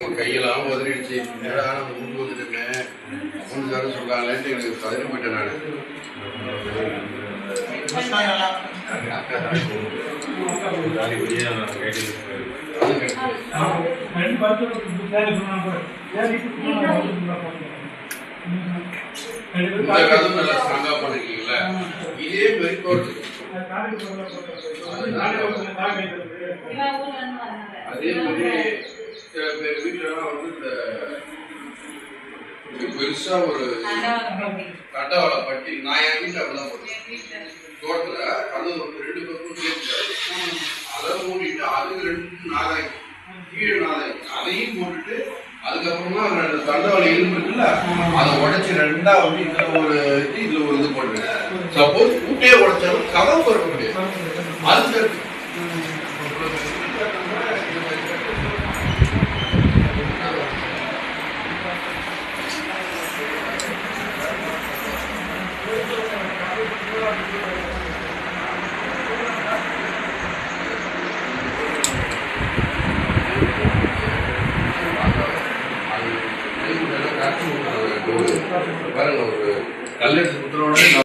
கையெல்லாம் உதறிடுச்சு. என்னடா நம்ம முன் வந்துட்டுமே அப்படின்னு சொல்றாங்களேன்ட்டு எனக்கு பதறி போயிட்டேன் நான். இந்த கதவு நல்லா ஸ்ட்ராங்கா பண்ணிருக்கீங்களா? இதே மாதிரி போறது அதே மாதிரி சில பேர் வீட்டுலாம் வந்து இந்த பெருசா ஒரு தண்டவாளை பட்டி நான் என் வீட்டுல அப்படிதான் போட்டேன். தோட்டத்துல அது ஒரு 2 பக்கம் சேர்த்துட்டாரு. அதை மூடிட்டு அதுக்கு 2 நாதாயம் கீழே நாதாயம் அதையும் போட்டுட்டு அதுக்கப்புறமா அந்த தண்டவாளை இரும்பு இருக்குல்ல அதை உடைச்சு 2ஆ வந்து இதுல ஒரு இது போட்டுருக்கேன். சப்போஸ் கூட்டையே உடைச்சாலும் கதவு திறக்க முடியாது. அது பாருங்க ஒரு கல்லெடுத்து குத்துறோட